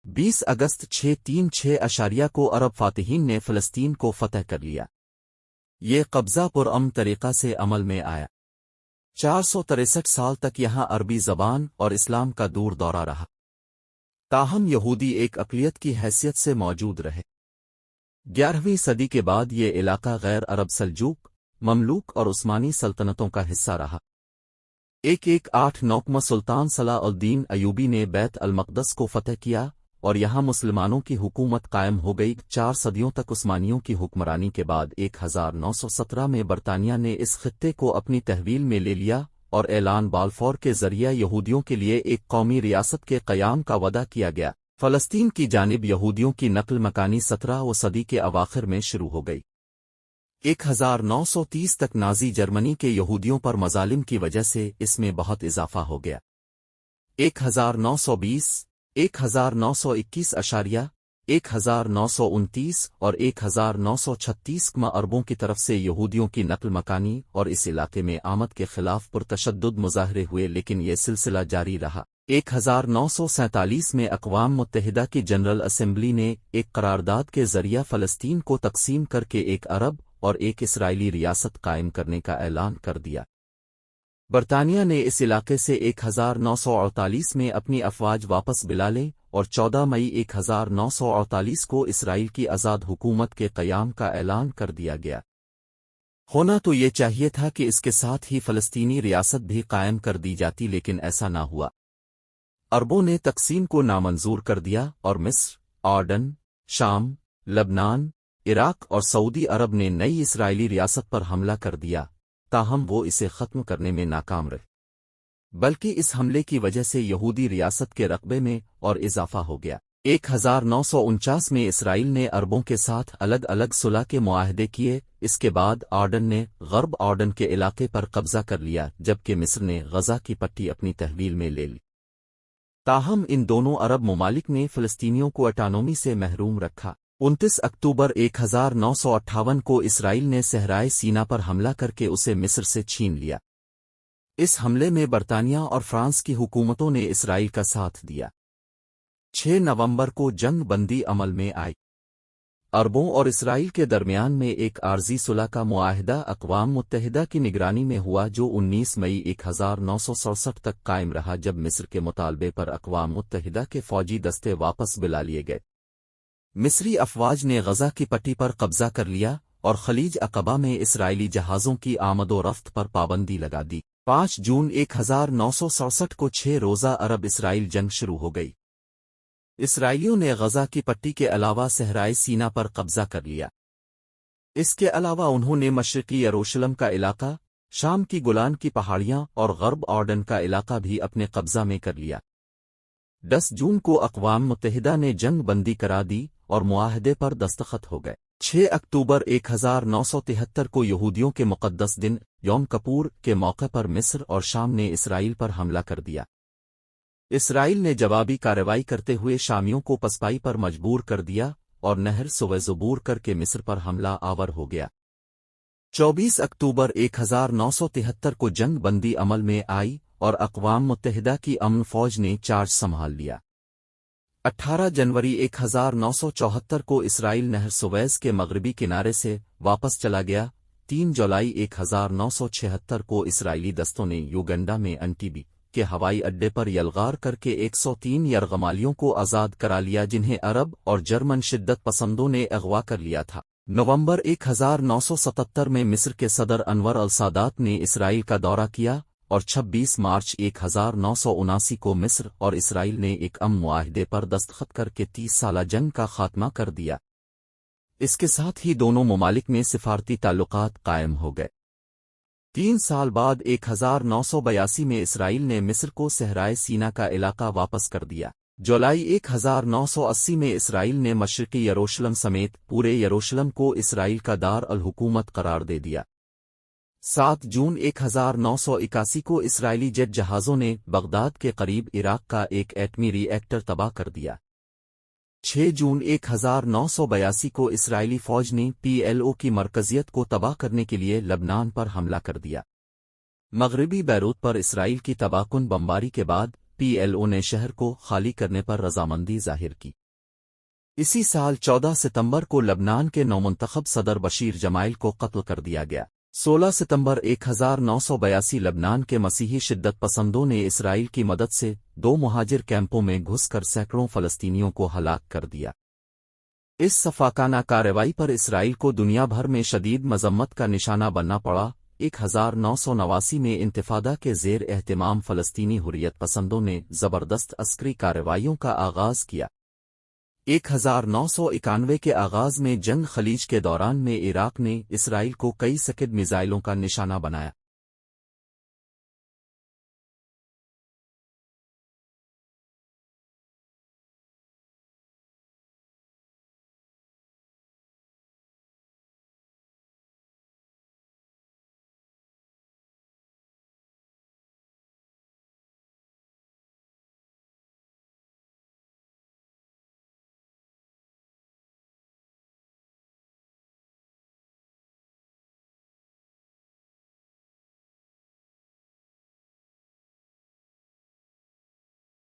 20 اگست 636 کو عرب فاتحین نے فلسطین کو فتح کر لیا۔ یہ قبضہ پرامن طریقہ سے عمل میں آیا۔ 463 سال تک یہاں عربی زبان اور اسلام کا دور دورہ رہا، تاہم یہودی ایک اقلیت کی حیثیت سے موجود رہے۔ 11ویں صدی کے بعد یہ علاقہ غیر عرب سلجوق، مملوک اور عثمانی سلطنتوں کا حصہ رہا۔ 1189 سلطان صلاح الدین ایوبی نے بیت المقدس کو فتح کیا اور یہاں مسلمانوں کی حکومت قائم ہو گئی۔ 4 صدیوں تک عثمانیوں کی حکمرانی کے بعد 1917 میں برطانیہ نے اس خطے کو اپنی تحویل میں لے لیا اور اعلان بالفور کے ذریعہ یہودیوں کے لیے ایک قومی ریاست کے قیام کا وعدہ کیا گیا۔ فلسطین کی جانب یہودیوں کی نقل مکانی 17ویں صدی کے اواخر میں شروع ہو گئی۔ 1930 تک نازی جرمنی کے یہودیوں پر مظالم کی وجہ سے اس میں بہت اضافہ ہو گیا۔ 1920، 1921، 1929 اور 1936 اربوں کی طرف سے یہودیوں کی نقل مکانی اور اس علاقے میں آمد کے خلاف پرتشدد مظاہرے ہوئے، لیکن یہ سلسلہ جاری رہا۔ 1947 میں اقوام متحدہ کی جنرل اسمبلی نے ایک قرارداد کے ذریعہ فلسطین کو تقسیم کر کے ایک عرب اور ایک اسرائیلی ریاست قائم کرنے کا اعلان کر دیا۔ برطانیہ نے اس علاقے سے 1948 میں اپنی افواج واپس بلا لیں اور 14 مئی 1948 کو اسرائیل کی آزاد حکومت کے قیام کا اعلان کر دیا گیا۔ ہونا تو یہ چاہیے تھا کہ اس کے ساتھ ہی فلسطینی ریاست بھی قائم کر دی جاتی، لیکن ایسا نہ ہوا۔ عربوں نے تقسیم کو نامنظور کر دیا اور مصر، اردن، شام، لبنان، عراق اور سعودی عرب نے نئی اسرائیلی ریاست پر حملہ کر دیا، تاہم وہ اسے ختم کرنے میں ناکام رہے، بلکہ اس حملے کی وجہ سے یہودی ریاست کے رقبے میں اور اضافہ ہو گیا۔ 1949 میں اسرائیل نے عربوں کے ساتھ الگ الگ صلح کے معاہدے کیے۔ اس کے بعد اردن نے غرب اردن کے علاقے پر قبضہ کر لیا، جبکہ مصر نے غزہ کی پٹی اپنی تحویل میں لے لی۔ تاہم ان دونوں عرب ممالک نے فلسطینیوں کو اٹانومی سے محروم رکھا۔ 29 اکتوبر 1958 کو اسرائیل نے صحرائے سینا پر حملہ کر کے اسے مصر سے چھین لیا۔ اس حملے میں برطانیہ اور فرانس کی حکومتوں نے اسرائیل کا ساتھ دیا۔ 6 نومبر کو جنگ بندی عمل میں آئی۔ عربوں اور اسرائیل کے درمیان میں ایک عارضی صلح کا معاہدہ اقوام متحدہ کی نگرانی میں ہوا، جو 19 مئی 1967 تک قائم رہا، جب مصر کے مطالبے پر اقوام متحدہ کے فوجی دستے واپس بلا لیے گئے۔ مصری افواج نے غزہ کی پٹی پر قبضہ کر لیا اور خلیج عقبہ میں اسرائیلی جہازوں کی آمد و رفت پر پابندی لگا دی۔ 5 جون 1967 کو 6 روزہ عرب اسرائیل جنگ شروع ہو گئی۔ اسرائیلیوں نے غزہ کی پٹی کے علاوہ صحرائے سینا پر قبضہ کر لیا۔ اس کے علاوہ انہوں نے مشرقی یروشلم کا علاقہ، شام کی گولان کی پہاڑیاں اور غرب اردن کا علاقہ بھی اپنے قبضہ میں کر لیا۔ 10 جون کو اقوام متحدہ نے جنگ بندی کرا دی اور معاہدے پر دستخط ہو گئے۔ 6 اکتوبر 1973 کو یہودیوں کے مقدس دن یوم کپور کے موقع پر مصر اور شام نے اسرائیل پر حملہ کر دیا۔ اسرائیل نے جوابی کارروائی کرتے ہوئے شامیوں کو پسپائی پر مجبور کر دیا اور نہر سویز عبور کر کے مصر پر حملہ آور ہو گیا۔ 24 اکتوبر 1973 کو جنگ بندی عمل میں آئی اور اقوام متحدہ کی امن فوج نے چارج سنبھال لیا۔ 18 جنوری 1974 کو اسرائیل نہر سویز کے مغربی کنارے سے واپس چلا گیا۔ 3 جولائی 1976 کو اسرائیلی دستوں نے یوگنڈا میں انٹیبی کے ہوائی اڈے پر یلغار کر کے 103 یرغمالیوں کو آزاد کرا لیا، جنہیں عرب اور جرمن شدت پسندوں نے اغوا کر لیا تھا۔ نومبر 1977 میں مصر کے صدر انور السادات نے اسرائیل کا دورہ کیا اور 26 مارچ 1979 کو مصر اور اسرائیل نے ایک امن معاہدے پر دستخط کر کے 30 سالہ جنگ کا خاتمہ کر دیا۔ اس کے ساتھ ہی دونوں ممالک میں سفارتی تعلقات قائم ہو گئے۔ 3 سال بعد 1982 میں اسرائیل نے مصر کو صحرائے سینا کا علاقہ واپس کر دیا۔ جولائی 1980 میں اسرائیل نے مشرقی یروشلم سمیت پورے یروشلم کو اسرائیل کا دار الحکومت قرار دے دیا۔ 7 جون 1981 کو اسرائیلی جیٹ جہازوں نے بغداد کے قریب عراق کا ایک ایٹمی ری ایکٹر تباہ کر دیا۔ 6 جون 1982 کو اسرائیلی فوج نے PLO کی مرکزیت کو تباہ کرنے کے لیے لبنان پر حملہ کر دیا۔ مغربی بیروت پر اسرائیل کی تباہ کن بمباری کے بعد PLO نے شہر کو خالی کرنے پر رضامندی ظاہر کی۔ اسی سال 14 ستمبر کو لبنان کے نومنتخب صدر بشیر جمائل کو قتل کر دیا گیا۔ 16 ستمبر 1982 لبنان کے مسیحی شدت پسندوں نے اسرائیل کی مدد سے 2 مہاجر کیمپوں میں گھس کر سینکڑوں فلسطینیوں کو ہلاک کر دیا۔ اس سفاکانہ کارروائی پر اسرائیل کو دنیا بھر میں شدید مذمت کا نشانہ بننا پڑا۔ 1989 میں انتفاضہ کے زیر اہتمام فلسطینی حریت پسندوں نے زبردست عسکری کارروائیوں کا آغاز کیا۔ 1991 کے آغاز میں جنگ خلیج کے دوران میں عراق نے اسرائیل کو کئی سکڈ میزائلوں کا نشانہ بنایا۔